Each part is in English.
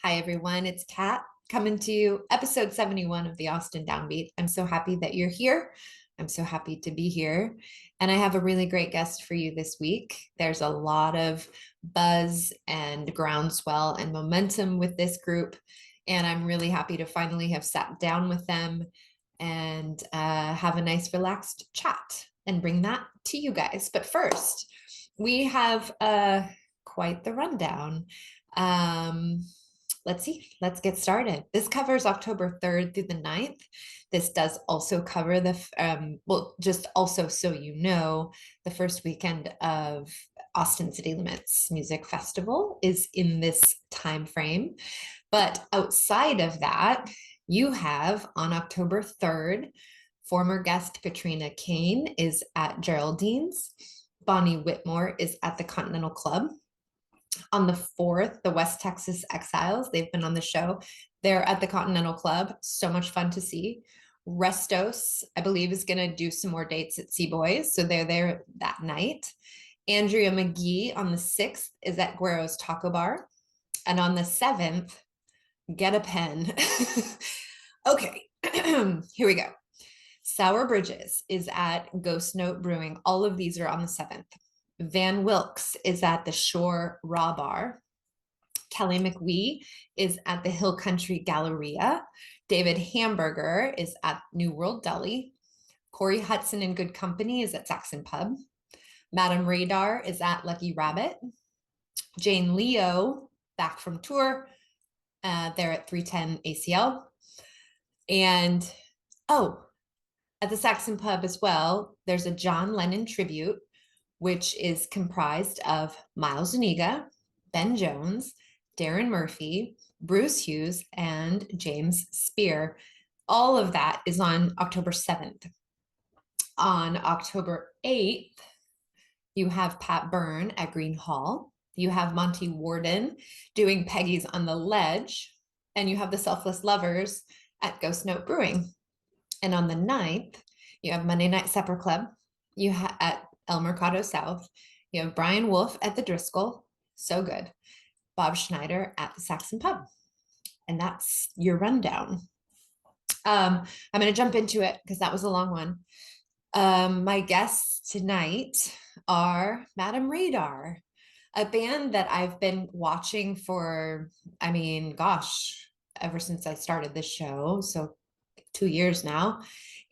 Hi, everyone. It's Kat coming to you, episode 71 of the Austin Downbeat. I'm so happy that you're here. I'm so happy to be here. And I have a really great guest for you this week. There's a lot of buzz and groundswell and momentum with this group. And I'm really happy to finally have sat down with them and have a nice, relaxed chat and bring that to you guys. But first, we have quite the rundown. Um, let's see, let's get started. This covers October 3rd through the 9th. This does also cover well, just also so you know, the first weekend of Austin City Limits Music Festival is in this time frame. But outside of that, you have on October 3rd, former guest Katrina Kane is at Geraldine's. Bonnie Whitmore is at the Continental Club. On the 4th, the West Texas Exiles, they've been on the show. They're at the Continental Club. So much fun to see. Restos, I believe, is going to do some more dates at Sea Boys. So they're there that night. Andrea McGee on the 6th is at Guero's Taco Bar. And on the 7th, get a pen. Okay, here we go. Sour Bridges is at Ghost Note Brewing. All of these are on the 7th. Van Wilkes is at the Shore Raw Bar. Kelly McWee is at the Hill Country Galleria. David Hamburger is at New World Deli. Corey Hudson in Good Company is at Saxon Pub. Madame Radar is at Lucky Rabbit. Jane Leo, back from tour. They're at 310 ACL. And, at the Saxon Pub as well, there's a John Lennon tribute, which is comprised of Miles Zuniga, Ben Jones, Darren Murphy, Bruce Hughes, and James Spear. All of that is on October 7th. On October 8th, you have Pat Byrne at Green Hall. You have Monty Warden doing Peggy's on the Ledge. And you have the Selfless Lovers at Ghost Note Brewing. And on the 9th, you have Monday Night Supper Club. You have at El Mercado South. You have Brian Wolf at the Driscoll. So good. Bob Schneider at the Saxon Pub. And that's your rundown. I'm going to jump into it because that was a long one. My guests tonight are Madame Radar, a band that I've been watching for, ever since I started this show. So 2 years now.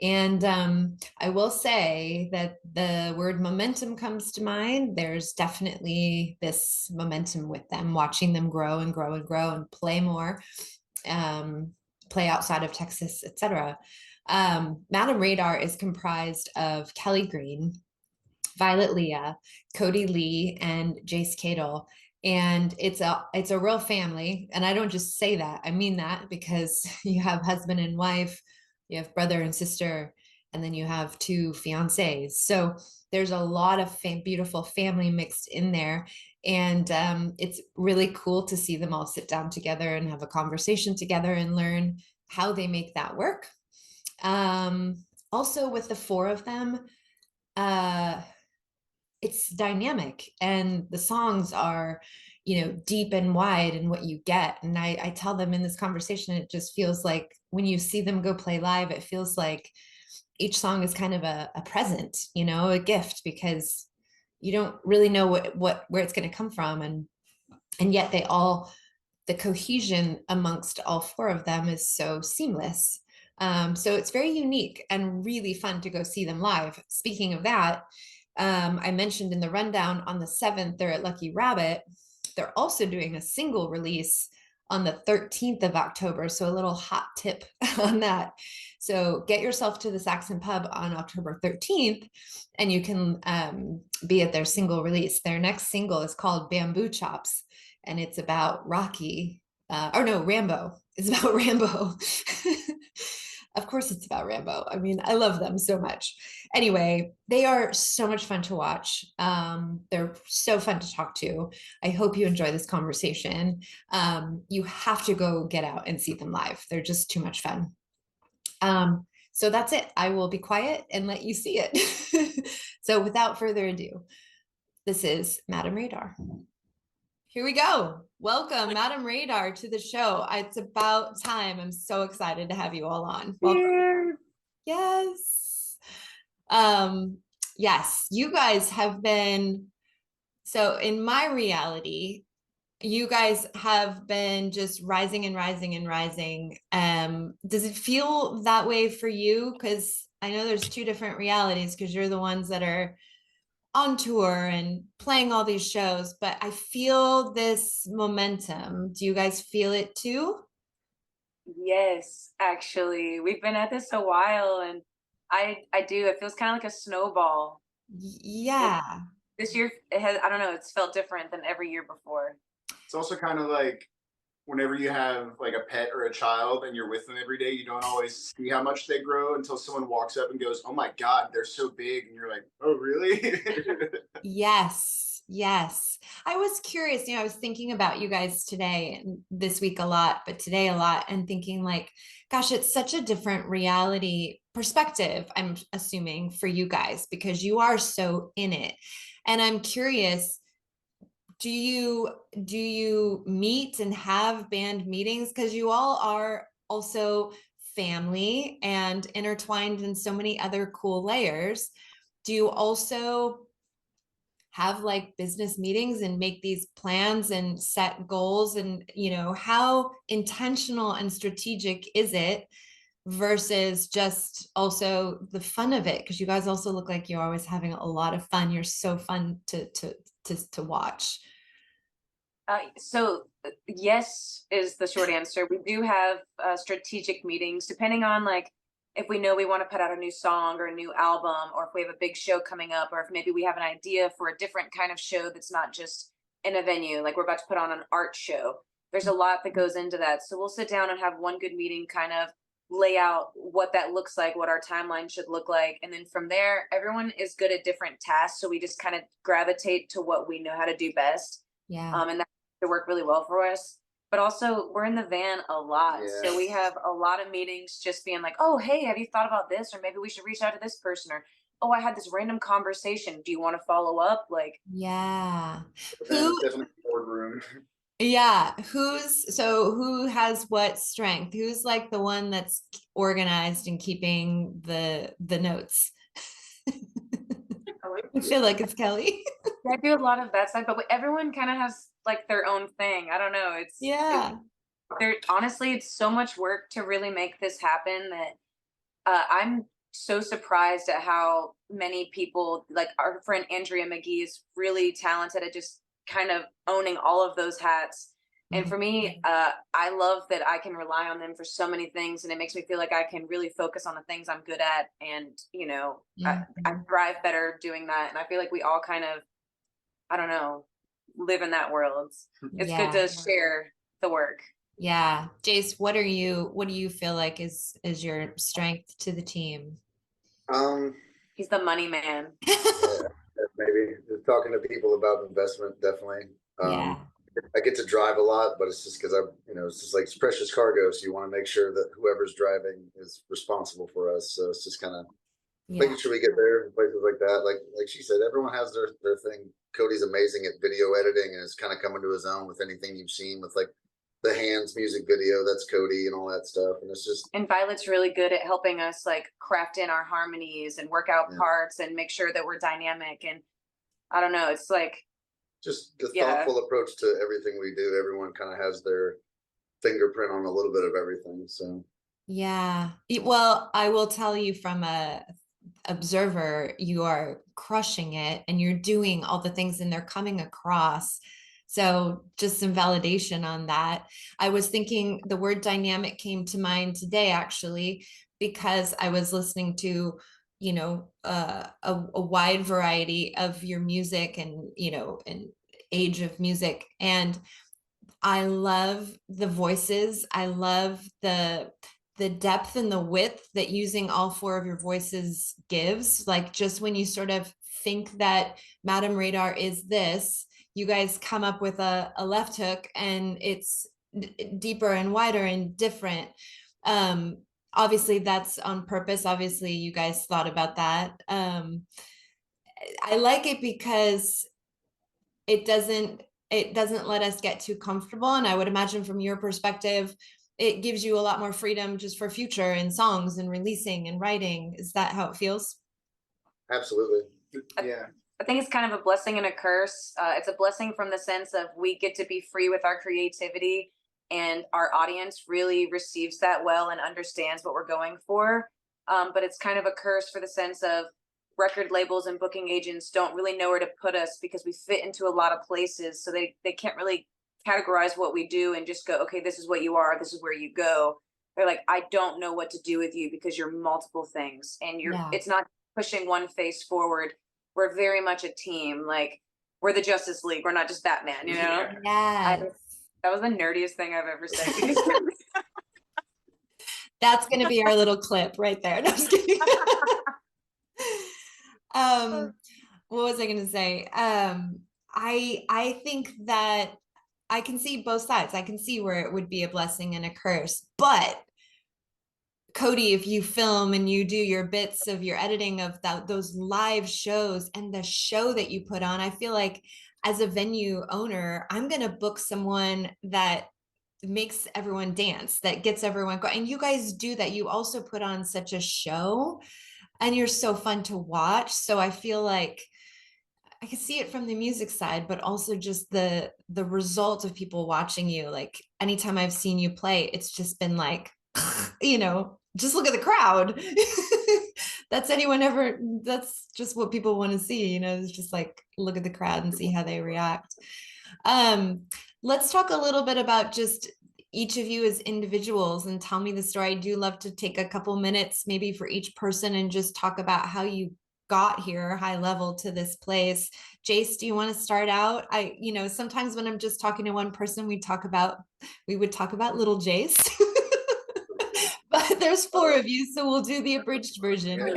And I will say that the word momentum comes to mind. There's definitely this momentum with them, watching them grow and grow and grow and play more, play outside of Texas, etc. Madame Radar is comprised of Kelly Green, Violet Leah, Kody Lee, and Jace Cadle. And it's a real family. And I don't just say that, I mean that, because you have husband and wife, you have brother and sister, and then you have 2 fiancés. So there's a lot of beautiful family mixed in there. And it's really cool to see them all sit down together and have a conversation together and learn how they make that work. Also with the 4 of them, it's dynamic, and the songs are, deep and wide in what you get. And I tell them in this conversation, it just feels like when you see them go play live, it feels like each song is kind of a present, a gift, because you don't really know where it's going to come from. And yet the cohesion amongst all 4 of them is so seamless. So it's very unique and really fun to go see them live. Speaking of that, I mentioned in the rundown on the 7th, they're at Lucky Rabbit. They're also doing a single release on the 13th of October. So a little hot tip on that. So get yourself to the Saxon Pub on October 13th, and you can be at their single release. Their next single is called Bamboo Chops, and it's about Rambo. It's about Rambo. Of course it's about Rambo. I love them so much. Anyway, they are so much fun to watch. They're so fun to talk to. I hope you enjoy this conversation. You have to go get out and see them live. They're just too much fun. So that's it. I will be quiet and let you see it. So without further ado, this is Madame Radar. Here we go. Welcome, Madam Radar, to the show. It's about time. I'm so excited to have you all on. Welcome. Cheers. Yes. Um, yes, you guys have been, so in my reality, you guys have been just rising and rising and rising. Does it feel that way for you? Because I know there's two different realities, because you're the ones that are on tour and playing all these shows, but I feel this momentum. Do you guys feel it too? Yes, actually, we've been at this a while, and I do. It feels kind of like a snowball. It, Yeah. this year, it has. I don't know. It's felt different than every year before. It's also kind of like whenever you have like a pet or a child and you're with them every day, you don't always see how much they grow until someone walks up and goes, "Oh my God, they're so big," and you're like, "Oh, really?" Yes. Yes. I was curious, I was thinking about you guys today and this week a lot, but today a lot, and thinking like, gosh, it's such a different reality perspective, I'm assuming, for you guys, because you are so in it. And I'm curious, do you meet and have band meetings, because you all are also family and intertwined in so many other cool layers? Do you also have like business meetings and make these plans and set goals, and how intentional and strategic is it versus just also the fun of it? Because you guys also look like you're always having a lot of fun. You're so fun to watch. Yes is the short answer. We do have strategic meetings depending on like if we know we want to put out a new song or a new album, or if we have a big show coming up, or if maybe we have an idea for a different kind of show that's not just in a venue. Like we're about to put on an art show. There's a lot that goes into that. So we'll sit down and have one good meeting, kind of lay out what that looks like, what our timeline should look like. And then from there, everyone is good at different tasks. So we just kind of gravitate to what we know how to do best. Yeah. And that to work really well for us. But also, we're in the van a lot. Yeah. So we have a lot of meetings just being like, oh, hey, have you thought about this? Or maybe we should reach out to this person. Or, oh, I had this random conversation. Do you want to follow up? Like, Yeah. And Who it's definitely a boardroom. Yeah, who has what strength? Who's like the one that's organized and keeping the notes? I feel like it's Kelly. I do a lot of that side, but everyone kind of has like their own thing. I don't know. Yeah. There, honestly, it's so much work to really make this happen that I'm so surprised at how many people, like our friend Andrea McGee, is really talented at just kind of owning all of those hats. And Mhm. for me, I love that I can rely on them for so many things, and it makes me feel like I can really focus on the things I'm good at. And I Mhm. thrive better doing that. And I feel like we all kind of, I don't know, live in that world. It's good Yeah. to share the work. Yeah. Jace, what do you feel like is your strength to the team? Um, He's the money man. yeah, maybe just talking to people about investment, definitely. Um, Yeah. I get to drive a lot, but it's just because it's just like it's precious cargo, so you want to make sure that whoever's driving is responsible for us. So it's just kind of Yeah. making sure we get there in places like that. Like she said, everyone has their thing. Cody's amazing at video editing and is kind of coming to his own with anything you've seen with like the Hands music video. That's Kody and all that stuff. And it's just And Violet's really good at helping us like craft in our harmonies and work out yeah, parts and make sure that we're dynamic. And I don't know, it's like, just the yeah. thoughtful approach to everything we do. Everyone kind of has their fingerprint on a little bit of everything. So Yeah. Well, I will tell you from a observer, you are crushing it and you're doing all the things and they're coming across. So just some validation on that. I was thinking the word dynamic came to mind today, actually, because I was listening to, a wide variety of your music and, and age of music. And I love the voices. I love the depth and the width that using all four of your voices gives. Like just when you sort of think that Madam Radar is this, you guys come up with a left hook and it's deeper and wider and different. Um, Obviously that's on purpose. Obviously you guys thought about that. I like it because it doesn't it doesn't let us get too comfortable. And I would imagine from your perspective, it gives you a lot more freedom just for future and songs and releasing and writing. Is that how it feels? Absolutely. Yeah. I think it's kind of a blessing and a curse. It's a blessing from the sense of we get to be free with our creativity, and our audience really receives that well and understands what we're going for. But it's kind of a curse for the sense of record labels and booking agents don't really know where to put us because we fit into a lot of places. So they can't really categorize what we do and just go, okay, this is what you are, this is where you go. They're like, I don't know what to do with you because you're multiple things, and it's not pushing one face forward. We're very much a team. Like, we're the Justice League. We're not just Batman, you know? Yes. That was the nerdiest thing I've ever said. That's going to be our little clip right there. No, I'm just kidding. What was I going to say? I think that I can see both sides. I can see where it would be a blessing and a curse, but Kody, if you film and you do your bits of your editing of those live shows and the show that you put on, I feel like as a venue owner, I'm going to book someone that makes everyone dance, that gets everyone going. And you guys do that. You also put on such a show and you're so fun to watch. So I feel like I can see it from the music side, but also just the result of people watching you. Like anytime I've seen you play, it's just been like, just look at the crowd. That's just what people want to see, it's just like, look at the crowd and see how they react. Let's talk a little bit about just each of you as individuals and tell me the story. I do love to take a couple minutes maybe for each person and just talk about how you got here high level to this place. Jace, do you want to start out? Sometimes when I'm just talking to one person, we would talk about little Jace. But there's 4 of you, so we'll do the abridged version. There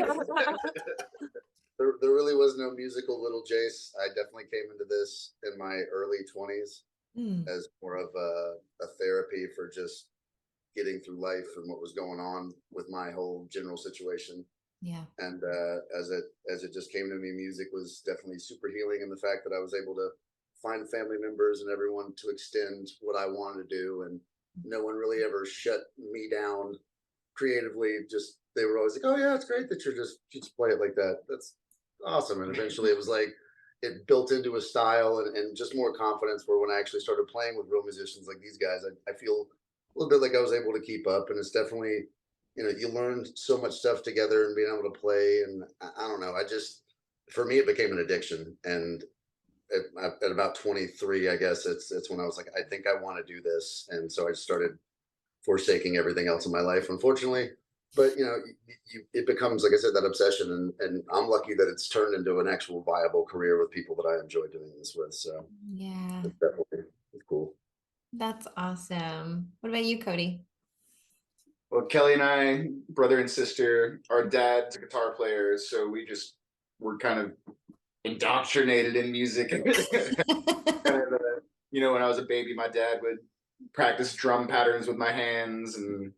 really was no musical little Jace. I definitely came into this in my early 20s as more of a therapy for just getting through life and what was going on with my whole general situation. Yeah. And as it just came to me, music was definitely super healing, and the fact that I was able to find family members and everyone to extend what I wanted to do, and no one really ever shut me down creatively. Just they were always like, oh yeah, it's great that you just play it like that. That's awesome. And eventually it was like it built into a style and just more confidence, where when I actually started playing with real musicians like these guys, I feel a little bit like I was able to keep up. And it's definitely, you learned so much stuff together and being able to play. And I don't know, for me, it became an addiction. And at about 23, I guess it's when I was like, I think I want to do this. And so I started forsaking everything else in my life, unfortunately. But it becomes, like I said, that obsession, and I'm lucky that it's turned into an actual viable career with people that I enjoy doing this with. So yeah, it's cool. That's awesome. What about you, Kody? Well, Kelly and I, brother and sister, our dad's a guitar player, so we're kind of indoctrinated in music. When I was a baby, my dad would practice drum patterns with my hands, and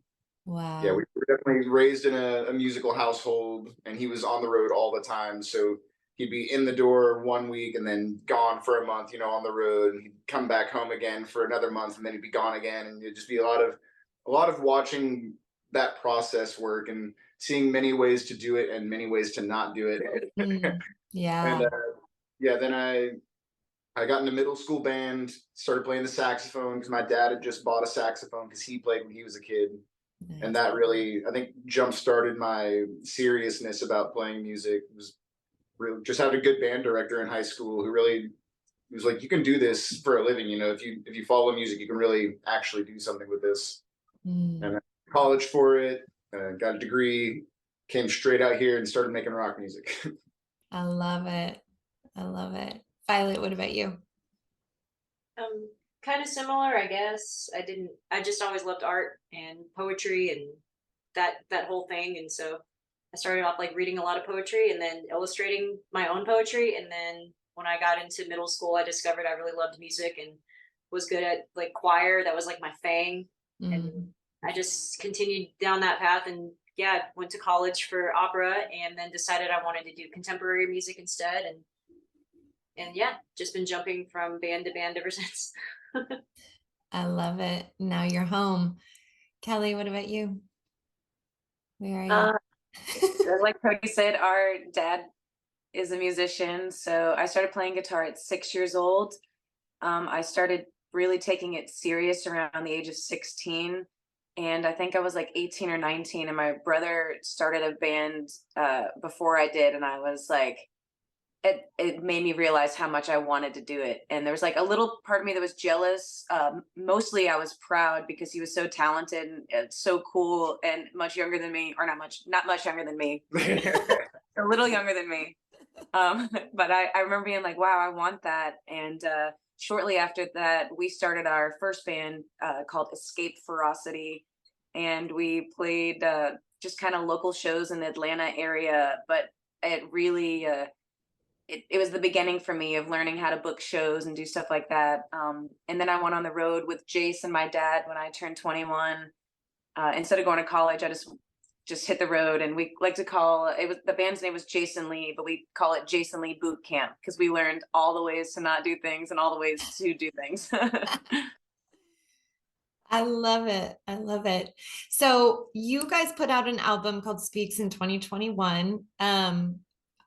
wow. Yeah, we were definitely raised in a musical household, and he was on the road all the time. So he'd be in the door one week and then gone for a month, on the road, and he'd come back home again for another month, and then he'd be gone again. And it'd just be a lot of watching that process work and seeing many ways to do it and many ways to not do it. Yeah. And then I got into middle school band, started playing the saxophone because my dad had just bought a saxophone because he played when he was a kid. Nice. And that really, I think, jump-started my seriousness about playing music. It was really just had a good band director in high school who really was like, you can do this for a living. If you follow music, you can really actually do something with this. And I went to college for it, got a degree, came straight out here and started making rock music. I love it. I love it. Violet, what about you? Kind of similar, I guess. I just always loved art and poetry and that whole thing. And so I started off like reading a lot of poetry and then illustrating my own poetry. And then when I got into middle school, I discovered I really loved music and was good at like choir. That was like my thing. And I just continued down that path, and went to college for opera, and then decided I wanted to do contemporary music instead. And and yeah, just been jumping from band to band ever since. I love it. Now you're home. Kelly, what about you? Where are you? Like Kody said, our dad is a musician. So I started playing guitar at 6 years old. I started really taking it serious around the age of 16. And I think I was like 18 or 19. And my brother started a band before I did. And I was like, it made me realize how much I wanted to do it. And there was like a little part of me that was jealous. Mostly I was proud because he was so talented and so cool and much younger than me, or not much younger than me, a little younger than me. But I remember being like, wow, I want that. And shortly after that, we started our first band called Escape Ferocity. And we played just kind of local shows in the Atlanta area. But it really, it was the beginning for me of learning how to book shows and do stuff like that. And then I went on the road with Jace and my dad when I turned 21. Instead of going to college, I just hit the road, and we like to call the band's name was Jason Lee, but we call it Jason Lee Boot Camp because we learned all the ways to not do things and all the ways to do things. I love it. I love it. So you guys put out an album called Speaks in 2021.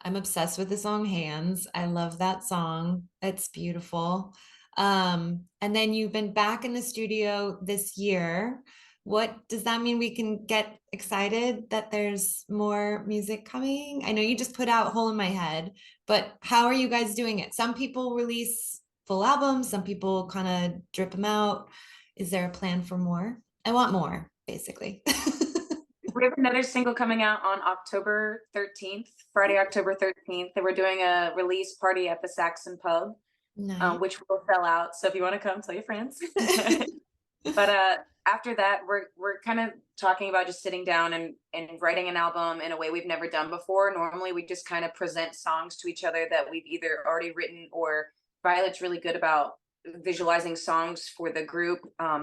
I'm obsessed with the song Hands. I love that song. It's beautiful. And then you've been back in the studio this year. What does that mean? We can get excited that there's more music coming? I know you just put out Hole in My Head, but how are you guys doing it? Some people release full albums, some people kind of drip them out. Is there a plan for more? I want more, basically. We have another single coming out on October 13th, Friday, October 13th. And we're doing a release party at the Saxon Pub, Nice. which will sell out. So if you want to come, tell your friends. But after that, we're kind of talking about just sitting down and writing an album in a way we've never done before. Normally, we just kind of present songs to each other that we've either already written, or Violet's really good about visualizing songs for the group.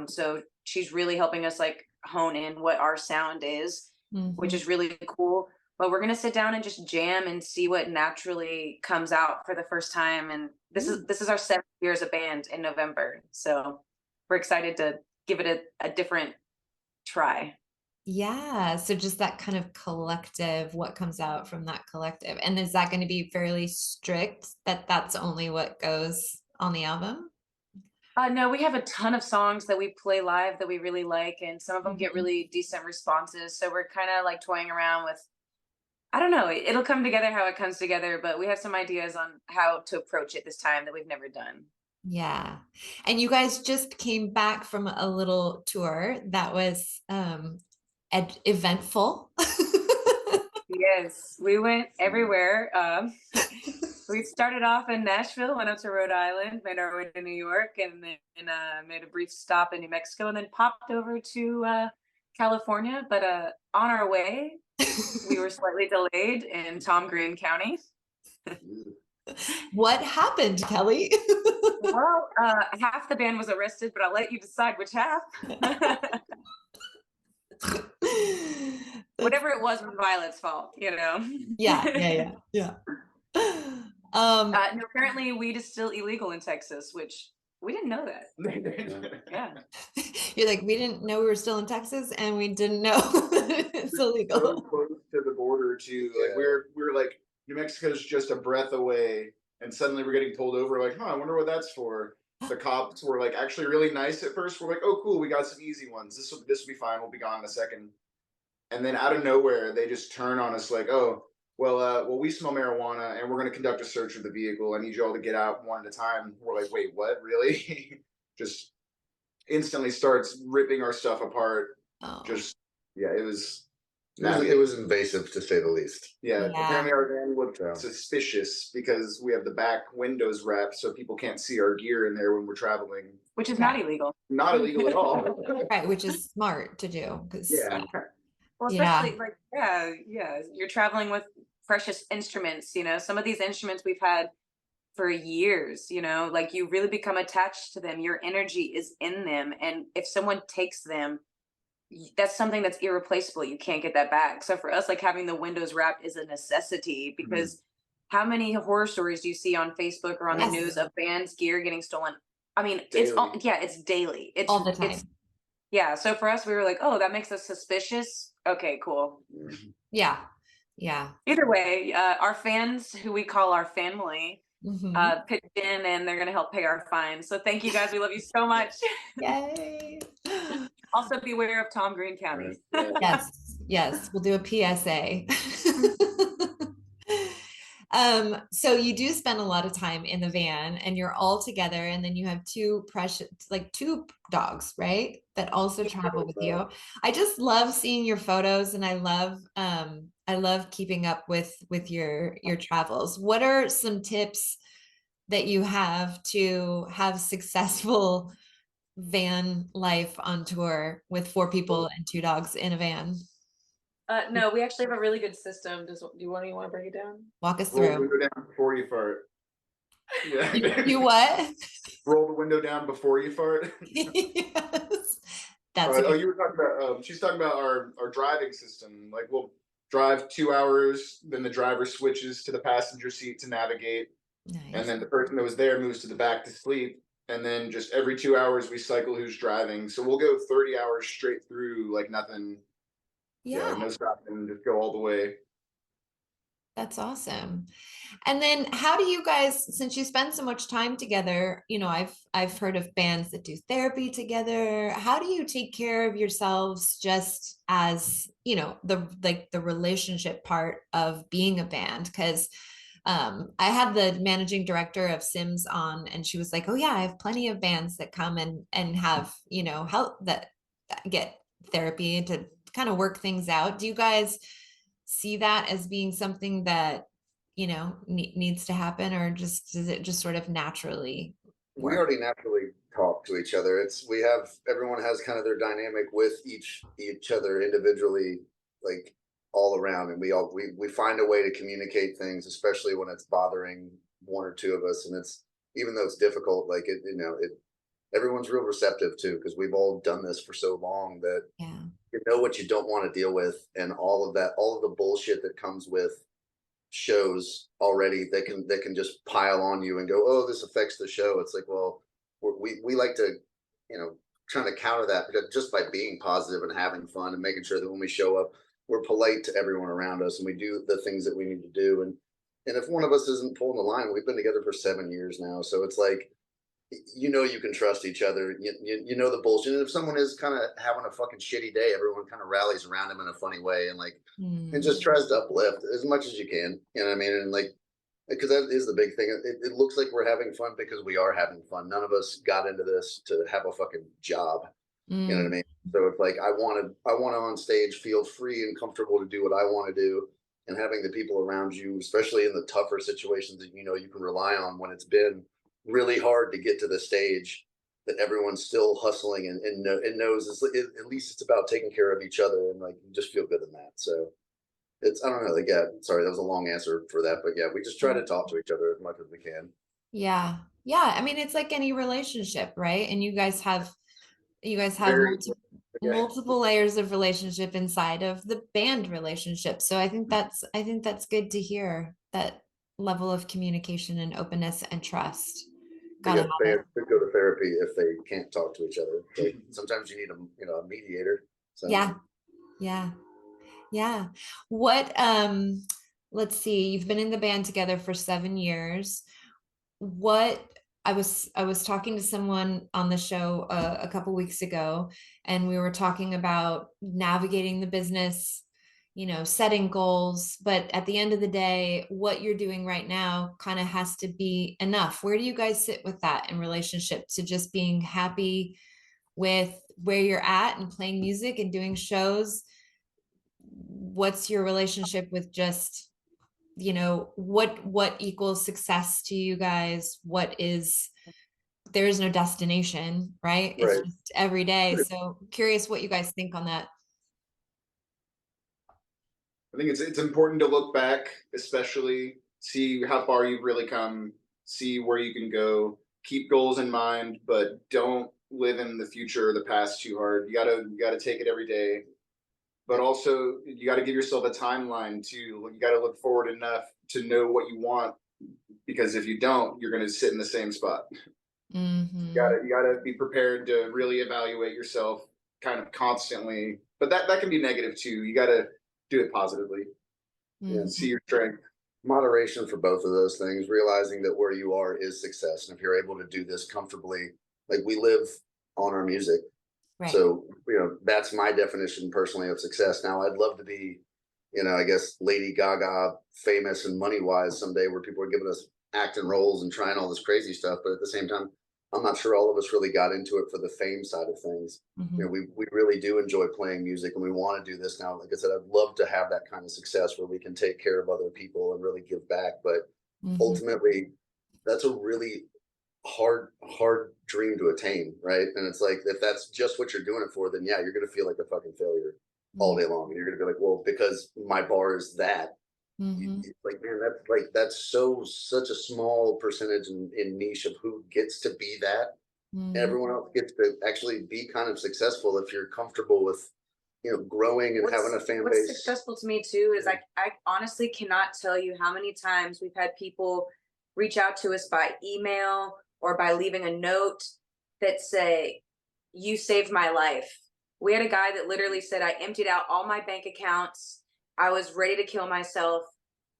So she's really helping us like hone in what our sound is, which is really cool. But we're gonna sit down and just jam and see what naturally comes out for the first time. And this is our 7th year as a band in November. So we're excited to give it a different try. Yeah. So just that kind of collective, what comes out from that collective. And is that going to be fairly strict that that's only what goes on the album? No, we have a ton of songs that we play live that we really like, and some of them get really decent responses. So we're kind of like toying around with, I don't know, it'll come together how it comes together, but we have some ideas on how to approach it this time that we've never done. Yeah. And you guys just came back from a little tour that was eventful. Yes, we went everywhere. We started off in Nashville, went up to Rhode Island, made our way to New York, and then made a brief stop in New Mexico, and then popped over to California. But on our way, we were slightly delayed in Tom Green County. What happened, Kelly? Well, half the band was arrested, but I'll let you decide which half. Whatever it was Violet's fault, you know? Yeah. No, apparently weed is still illegal in Texas, which we didn't know that. Yeah. You're like, we didn't know we were still in Texas, and we didn't know it's illegal. So close to the border too. Like we're like, New Mexico's just a breath away, and suddenly we're getting pulled over. Like, I wonder what that's for. The cops were like actually really nice at first. We're like, oh cool, we got some easy ones. This will be fine. We'll be gone in a second. And then out of nowhere, they just turn on us like, oh, well, we smell marijuana, and we're going to conduct a search of the vehicle. I need you all to get out one at a time. We're like, wait, what? Really? Just instantly starts ripping our stuff apart. Oh. It was. It was invasive, to say the least. Yeah. Apparently our van looked suspicious because we have the back windows wrapped so people can't see our gear in there when we're traveling. Which is not illegal. Not illegal at all. Right, which is smart to do. Yeah. Well, especially like, you're traveling with precious instruments, you know, some of these instruments we've had for years, you know, like you really become attached to them. Your energy is in them. And if someone takes them, that's something that's irreplaceable. You can't get that back. So for us, like having the windows wrapped is a necessity because how many horror stories do you see on Facebook or on the Yes. news of bands' gear getting stolen? I mean, Daily. it's daily. All the time. It's yeah. So for us, we were like, oh, that makes us suspicious. Okay, cool. Yeah. Yeah. Either way, our fans, who we call our family, Mhm. pitched in and they're going to help pay our fines. So thank you guys. We love you so much. Yay. Also, beware of Tom Green County. Yes. Yes. We'll do a PSA. So you do spend a lot of time in the van and you're all together, and then you have two dogs, right? That also travel with you. I just love seeing your photos, and I love keeping up with your travels. What are some tips that you have to have successful van life on tour with 4 people and 2 dogs in a van? No, we actually have a really good system. Do you want to break it down? Walk us Roll the through. window down before you fart. Yeah. You what? Roll the window down before you fart. Yes. That's a Oh, good. you were talking about. She's talking about our driving system. Like we'll drive 2 hours, then the driver switches to the passenger seat to navigate, and Nice. then the person that was there moves to the back to sleep. And then just every 2 hours we cycle who's driving. So we'll go 30 hours straight through like nothing. Yeah, Yeah, no stopping, just go all the way. that's awesome. And then how do you guys, since you spend so much time together, I've heard of bands that do therapy together. How do you take care of yourselves just as, the relationship part of being a band? Because I had the managing director of Sims on, and she was like, "Oh yeah, I have plenty of bands that come and have, help that get therapy to kind of work things out." Do you guys see that as being something that, needs to happen, or just does it just sort of naturally We work? already naturally talk to each other. Everyone has kind of their dynamic with each other individually, like all around, and we find a way to communicate things, especially when it's bothering one or two of us, and it's even though it's difficult, like it everyone's real receptive too, because we've all done this for so long that Yeah. you know what you don't want to deal with, and all of the bullshit that comes with shows already that can just pile on you and go, oh, this affects the show. It's like, well, we like to, trying to counter that just by being positive and having fun and making sure that when we show up, we're polite to everyone around us and we do the things that we need to do. And if one of us isn't pulling the line, we've been together for 7 years now, so it's like, you can trust each other. You know the bullshit. And if someone is kind of having a fucking shitty day, everyone kind of rallies around him in a funny way and like and Hmm. just tries to uplift as much as you can. You know what I mean? And like because that is the big thing. It looks like we're having fun because we are having fun. None of us got into this to have a fucking job. You know what I Mm. mean? So it's like I want to on stage feel free and comfortable to do what I want to do, and having the people around you, especially in the tougher situations that you can rely on when it's been really hard to get to the stage, that everyone's still hustling and knows at least it's about taking care of each other, and like you just feel good in that. So it's I don't know, like yeah, sorry, that was a long answer for that, but yeah, we just try to talk to each other as much as we can. Yeah. Yeah. I mean, it's like any relationship, right? And you guys have Very yeah. multiple layers of relationship inside of the band relationship. So I think that's good to hear, that level of communication and openness and trust. I Gotta guess have it. bands could go to therapy if they can't talk to each other. Like sometimes you need a mediator. So Yeah. Yeah. Yeah. What let's see, you've been in the band together for 7 years. What I was talking to someone on the show a couple weeks ago, and we were talking about navigating the business, setting goals, but at the end of the day, what you're doing right now kind of has to be enough. Where do you guys sit with that in relationship to just being happy with where you're at and playing music and doing shows? What's your relationship with just, what equals success to you guys? There is no destination, right? It's right. just every day. So curious what you guys think on that. I think it's important to look back, especially see how far you've really come, see where you can go, keep goals in mind, but don't live in the future or the past too hard. You gotta take it every day, but also you got to give yourself a timeline too. You got to look forward enough to know what you want, because if you don't, you're going to sit in the same spot. Mm-hmm. You gotta be prepared to really evaluate yourself kind of constantly, but that can be negative too. You gotta do it positively. Mm-hmm. And see your strength. Moderation for both of those things, realizing that where you are is success. And if you're able to do this comfortably, like we live on our music. Right. So, that's my definition personally of success. Now, I'd love to be, I guess Lady Gaga famous and money wise someday, where people are giving us acting roles and trying all this crazy stuff. But at the same time, I'm not sure all of us really got into it for the fame side of things. Mm-hmm. We really do enjoy playing music, and we want to do this now. Like I said, I'd love to have that kind of success where we can take care of other people and really give back. But Mm-hmm. ultimately, that's a really hard dream to attain, right? And it's like, if that's just what you're doing it for, then yeah, you're gonna feel like a fucking failure all day long, and you're gonna be like, well, because my bar is that. Mm-hmm. Like, man, that's such a small percentage in niche of who gets to be that. Mm-hmm. Everyone else gets to actually be kind of successful if you're comfortable with growing and having a fan what's base. Successful to me too is I honestly cannot tell you how many times we've had people reach out to us by email or by leaving a note that say, "You saved my life." We had a guy that literally said, "I emptied out all my bank accounts. I was ready to kill myself.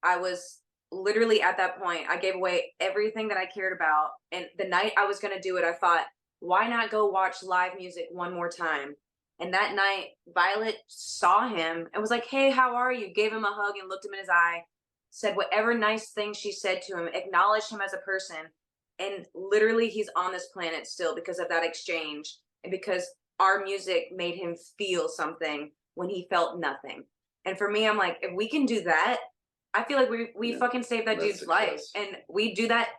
I was literally at that point. I gave away everything that I cared about. And the night I was going to do it, I thought, why not go watch live music one more time?" And that night, Violet saw him and was like, "Hey, how are you?" Gave him a hug and looked him in his eye, said whatever nice thing she said to him, acknowledged him as a person. And literally, he's on this planet still because of that exchange and because our music made him feel something when he felt nothing. And for me, I'm like, if we can do that, I feel like we fucking saved that dude's life. And we do that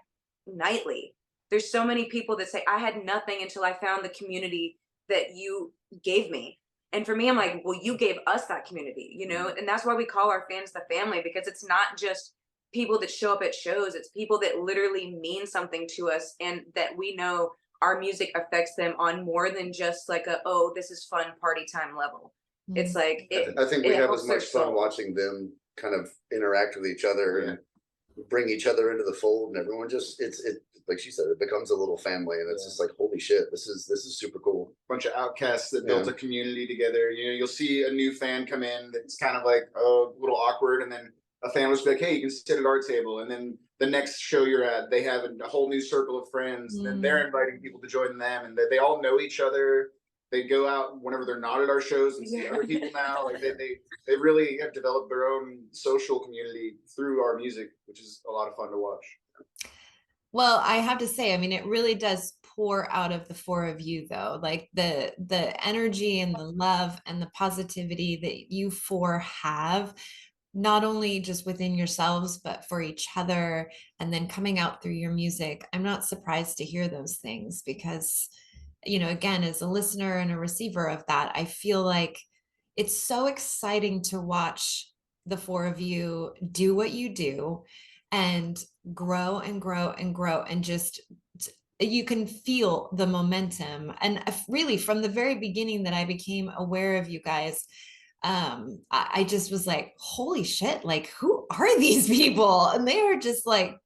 nightly. There's so many people that say, "I had nothing until I found the community that you gave me." And for me, I'm like, well, you gave us that community, and that's why we call our fans the family, because it's not just people that show up at shows. It's people that literally mean something to us and that we know our music affects them on more than just like oh, this is fun party time level. Mm-hmm. It's like, I think we have as much fun soul. watching them kind of interact with each other and bring each other into the fold, and everyone just it like she said, it becomes a little family, and it's just like, holy shit, this is super cool. Bunch of outcasts that built a community together. You'll see a new fan come in that's kind of like a little awkward, and then a fan will just be like, "Hey, you can sit at our table." And then the next show you're at, they have a whole new circle of friends. Mm-hmm. And then they're inviting people to join them, and they all know each other. They go out whenever they're not at our shows and see other people now. Like they really have developed their own social community through our music, which is a lot of fun to watch. Well, I have to say, I mean, it really does pour out of the four of you, though. Like the energy and the love and the positivity that you four have, not only just within yourselves, but for each other, and then coming out through your music. I'm not surprised to hear those things because, again, as a listener and a receiver of that, I feel like it's so exciting to watch the four of you do what you do and grow and grow and grow, and just you can feel the momentum. And really, from the very beginning that I became aware of you guys, I just was like, holy shit, like, who are these people? And they are just like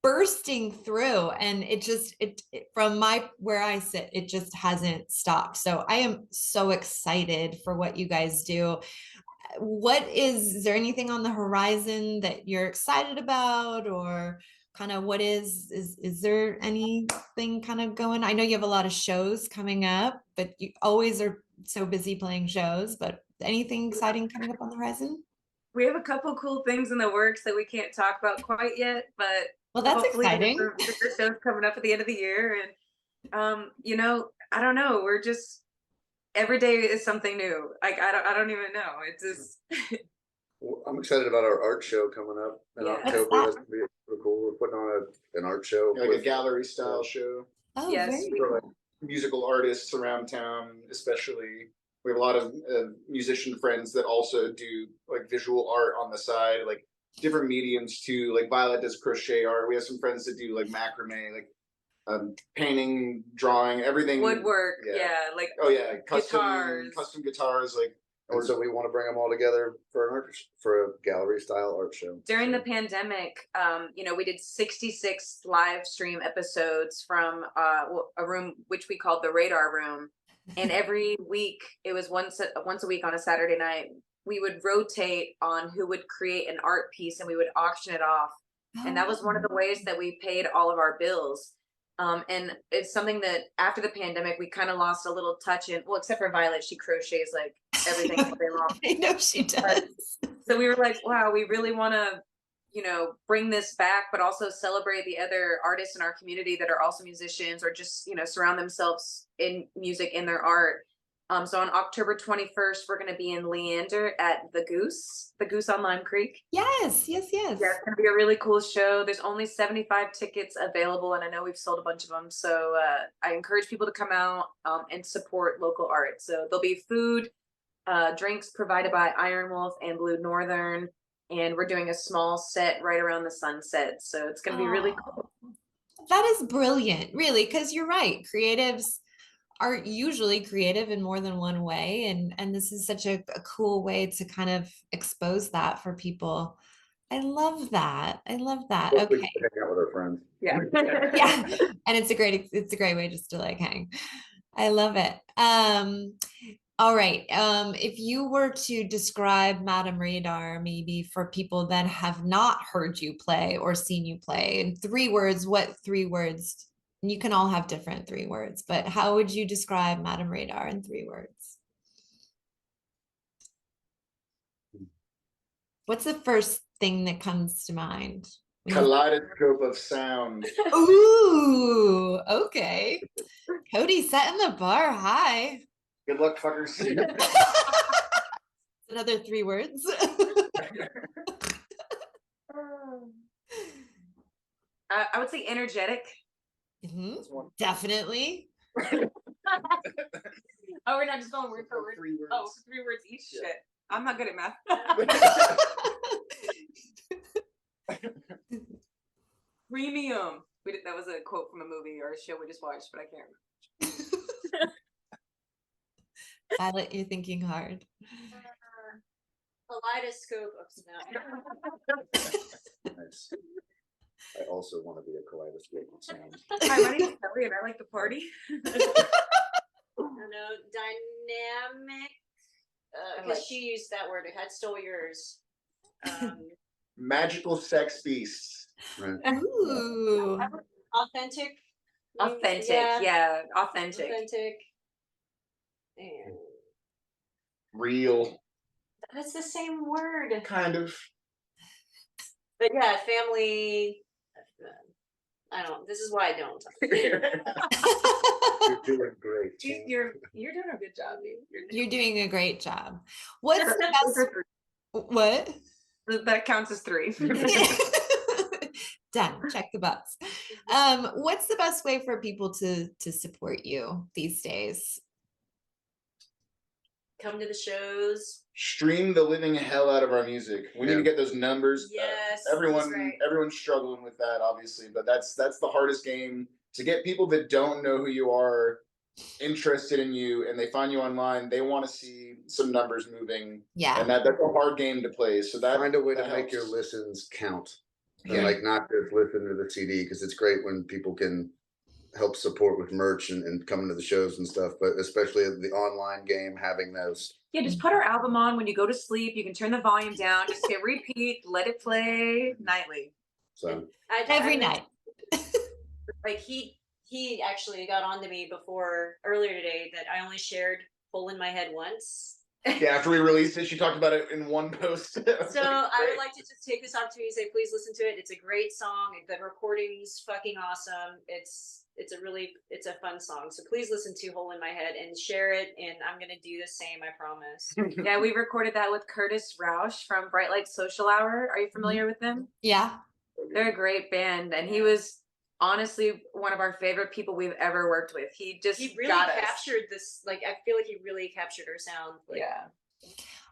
bursting through, and it from where I sit, it just hasn't stopped. So I am so excited for what you guys do. Is there anything on the horizon that you're excited about, or kind of what is there anything kind of going? I know you have a lot of shows coming up, but you always are so busy playing shows, but anything exciting coming up on the horizon? We have a couple cool things in the works that we can't talk about quite yet, but well, that's hopefully exciting. There's some shows coming up at the end of the year. And I don't know, we're just, every day is something new. Like I don't even know. It's just I'm excited about our art show coming up in October. That's gonna be super cool. We're putting on an art show, like a gallery style show. Oh, yes, for like musical artists around town, especially. We have a lot of musician friends that also do like visual art on the side, like different mediums too. Like Violet does crochet art. We have some friends that do like macrame, like painting, drawing, everything. Woodwork, like custom guitars. Like And so we want to bring them all together for a gallery style art show. During the pandemic, we did 66 live stream episodes from a room which we called the Radar Room, and every week it was once a week on a Saturday night. We would rotate on who would create an art piece, and we would auction it off, and that was one of the ways that we paid all of our bills. And it's something that after the pandemic, we kind of lost a little touch in, well, except for Violet, she crochets like everything all day long. I know she does. So we were like, wow, we really want to, bring this back, but also celebrate the other artists in our community that are also musicians or just, surround themselves in music in their art. So on October 21st, we're going to be in Leander at the Goose on Lime Creek. Yes. Yeah, it's going to be a really cool show. There's only 75 tickets available, and I know we've sold a bunch of them. So I encourage people to come out and support local art. So there'll be food, drinks provided by Iron Wolf and Blue Northern, and we're doing a small set right around the sunset. So it's going to be really cool. That is brilliant, really, because you're right. Creatives are usually creative in more than one way, and this is such a cool way to kind of expose that for people. I love that. Okay. Hang out with our friends. Yeah. Yeah. And it's a great way just to like hang. I love it. All right. If you were to describe Madame Radar, maybe for people that have not heard you play or seen you play in 3 words, what 3 words? You can all have different 3 words, but how would you describe Madame Radar in 3 words? What's the first thing that comes to mind? Kaleidoscope of sound. Ooh, okay. Kody setting the bar high. Good luck, fuckers. Another 3 words. I would say energetic. Definitely. Oh, we're not just going word for word. 3 words. Oh, 3 words each. Yeah. Shit. I'm not good at math. Premium. That was a quote from a movie or a show we just watched, but I can't remember. Violet, you're thinking hard. Kaleidoscope of sound. Nice. I also want to be a kaleidoscope of sound. Hi, my name is Kelly, and I like to party. I don't know, dynamic. Because she used that word. I stole yours. Magical sex beasts. Right. Ooh. Authentic. Authentic. Yeah, authentic. And Real. that's the same word. Kind of. But yeah, family. I don't. This is why I don't. You're doing great. You're doing a good job, dude. You're doing a great job. What's the best? What? That counts as 3. Done. Check the box. What's the best way for people to support you these days? Come to the shows. Stream the living hell out of our music. We need to get those numbers. Yes. Everyone's struggling with that, obviously, but that's the hardest game, to get people that don't know who you are interested in you, and they find you online. They want to see some numbers moving. Yeah. And that's a hard game to play. So that Find a way to that make helps. your listens count. Yeah. And like not just listen to the CD, because it's great when people can help support with merch and coming to the shows and stuff, but especially the online game, having those. Yeah, just put our album on when you go to sleep. You can turn the volume down, just hit repeat, let it play nightly. So Every night. Like he actually got on to me earlier today that I only shared Hole in My Head once. Yeah, after we released it, she talked about it in one post. So I would like to just take this opportunity to say, please listen to it. It's a great song. The recording's fucking awesome. It's a fun song. So please listen to Hole in My Head and share it. And I'm going to do the same, I promise. Yeah, we recorded that with Curtis Rausch from Bright Light Social Hour. Are you familiar with them? Yeah. They're a great band. And he was honestly one of our favorite people we've ever worked with. He really got captured this, like, I feel like he really captured our sound. Like, yeah.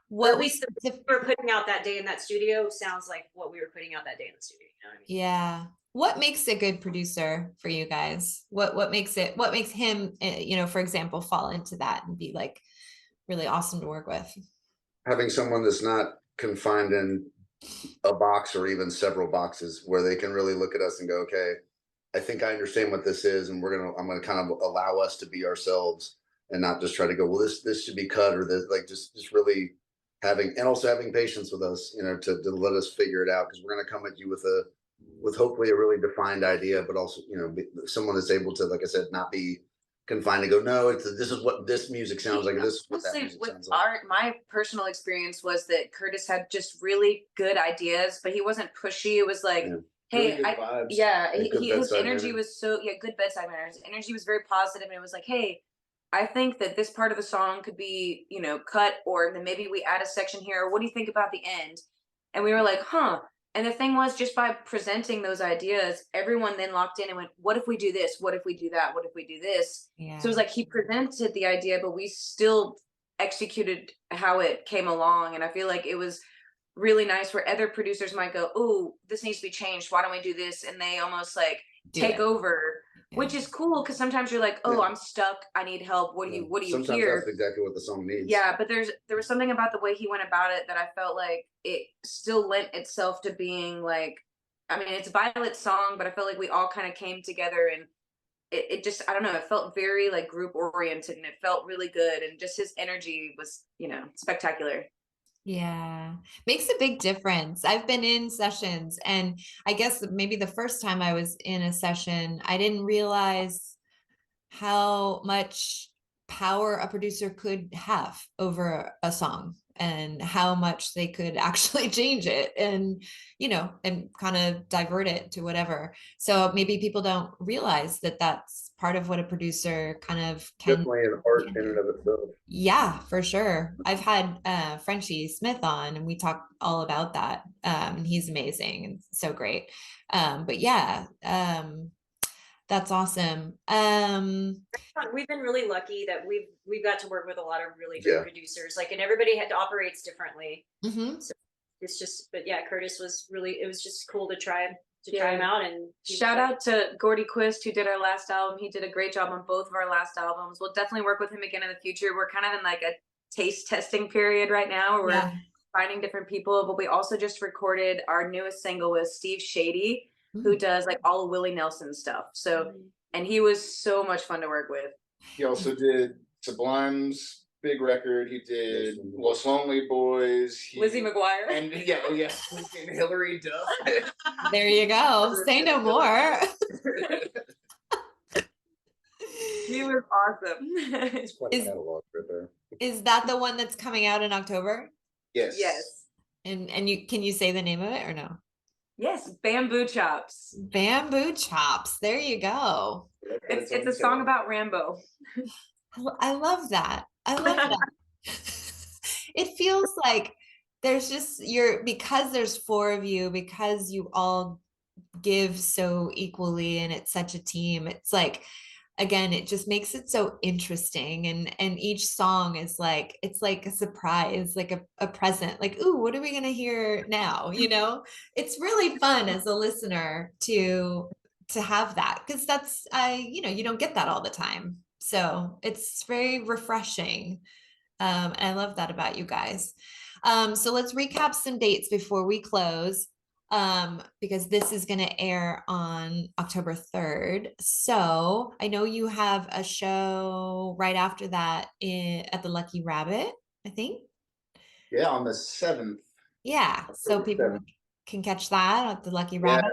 What at least we were putting out that day in that studio sounds like what we were putting out that day in the studio. You know what I mean? Yeah. What makes a good producer for you guys? What makes him, for example, fall into that and be like really awesome to work with? having someone that's not confined in a box or even several boxes, where they can really look at us and go, okay, I think I understand what this is, and I'm gonna kind of allow us to be ourselves and not just try to go, well, this should be cut, or this, like, just really having, and also having patience with us, to let us figure it out, because we're gonna come at you with hopefully a really defined idea, but also, someone that's able to, like I said, not be confined to go, no, this is what this music sounds like, this is what that Mostly music with sounds like. art, my personal experience was that Curtis had just really good ideas, but he wasn't pushy. It was like, Yeah. hey, Really good vibes. yeah, Like good his bedside energy manner. was so, yeah, good bedside manner. His energy was very positive, and it was like, hey, I think that this part of the song could be, cut, or then maybe we add a section here. Or what do you think about the end? And we were like, huh. And the thing was, just by presenting those ideas, everyone then locked in and went, what if we do this? What if we do that? What if we do this? Yeah. So it was like he presented the idea, but we still executed how it came along. And I feel like it was really nice where other producers might go, oh, this needs to be changed. Why don't we do this? And they almost like Do take it. over, Yeah. which is cool, because sometimes you're like, oh, Yeah. I'm stuck. I need help. What do you Sometimes hear? that's exactly what the song needs. Yeah, but there was something about the way he went about it that I felt like it still lent itself to being like, I mean, it's Violet's song, but I felt like we all kind of came together, and it just, I don't know, it felt very like group oriented, and it felt really good, and just his energy was, spectacular. Yeah, makes a big difference. I've been in sessions, and I guess maybe the first time I was in a session, I didn't realize how much power a producer could have over a song, and how much they could actually change it, and kind of divert it to whatever. So maybe people don't realize that that's part of what a producer kind of Definitely an art can in do. and of itself. Yeah, for sure. I've had Frenchie Smith on, and we talk all about that. And he's amazing and so great. But yeah, that's awesome. We've been really lucky that we've got to work with a lot of really Yeah. great producers, like, and everybody operates differently. Mhm. So it's just, but yeah, Curtis was really, it was just cool to try Yeah. him out. And Shout out to Gordy Quist, who did our last album. He did a great job on both of our last albums. We'll definitely work with him again in the future. We're kind of in like a taste testing period right now, where Yeah. we're finding different people, but we also just recorded our newest single with Steve Shady, who does like all of Willie Nelson stuff. So, and he was so much fun to work with. He also did Sublime's big record. He did Los Lonely Boys. Lizzie McGuire. And yeah, and Hillary Duff. There you go. Say no more. He was awesome. It's quite a catalog right there. Is that the one that's coming out in October? Yes. Yes. And can you say the name of it or no? Yes, Bamboo Chops. Bamboo Chops. There you go. It's a song about Rambo. I love that. I love that. It feels like there's just because there's four of you, because you all give so equally, and it's such a team. It's like, again, it just makes it so interesting, and each song is like, it's like a surprise, like a present, like, ooh, what are we gonna hear now? It's really fun as a listener to have that, because that's you don't get that all the time, so it's very refreshing. And I love that about you guys. So let's recap some dates before we close, because this is going to air on October 3rd. So I know you have a show right after that at the Lucky Rabbit, I think. Yeah, on the 7th. Yeah. So people can catch that at the Lucky Rabbit.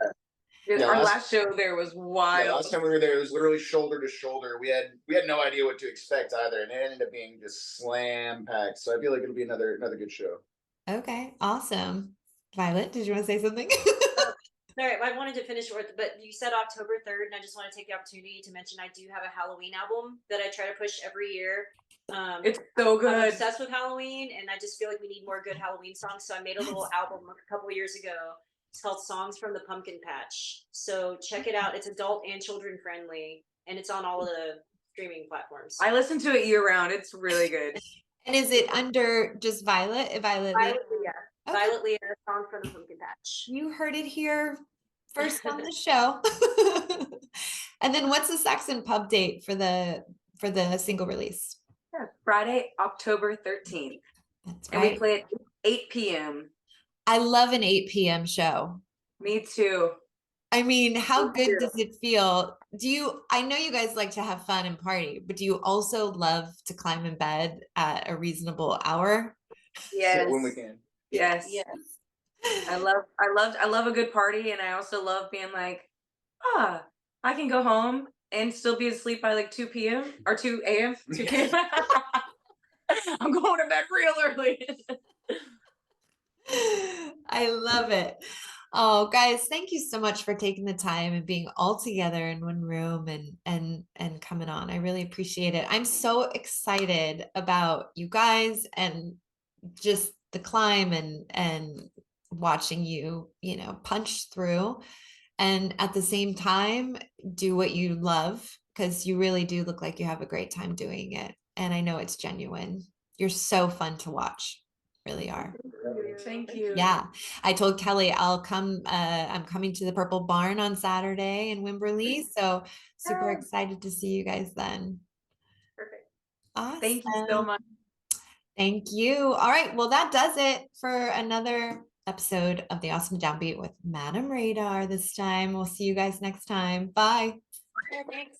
Yeah, our last show there was wild. Yeah, last time we were there, it was literally shoulder to shoulder. We had no idea what to expect either, and it ended up being just slam packed. So I feel like it'll be another good show. Okay, awesome. Violet, did you want to say something? Sorry, I wanted to finish with, but you said October 3rd, and I just want to take the opportunity to mention I do have a Halloween album that I try to push every year. It's so good. I'm obsessed with Halloween, and I just feel like we need more good Halloween songs. So I made a little album a couple of years ago. It's called Songs from the Pumpkin Patch. So check it out. It's adult and children friendly, and it's on all of the streaming platforms. I listen to it year round. It's really good. And is it under just Violet Lee? Violet Lee, yeah. Okay. Violet Lee, Song from the Pumpkin Patch. You heard it here first on the show. And then what's the Saxon Pub date for the single release? Yeah, Friday, October 13th. That's And we right. play at 8 p.m. I love an 8 p.m. show. Me too. I mean, how Me good too. does it feel? I know you guys like to have fun and party, but do you also love to climb in bed at a reasonable hour? Yes. When we can. Yes. Yes. I love a good party, and I also love being like, I can go home and still be asleep by like 2 p.m. or 2 a.m. 2 p.m. I'm going to bed real early. I love it. Oh, guys, thank you so much for taking the time and being all together in one room and coming on. I really appreciate it. I'm so excited about you guys and just the climb and watching you, punch through and at the same time do what you love because you really do look like you have a great time doing it. And I know it's genuine. You're so fun to watch. Really are. Thank you. Yeah. I told Kelly I'll come I'm coming to the Purple Barn on Saturday in Wimberley. So super Yes. excited to see you guys then. Perfect. Awesome. Thank you so much. Thank you. All right. Well, that does it for another episode of the Awesome Downbeat with Madam Radar this time. We'll see you guys next time. Bye. Thanks.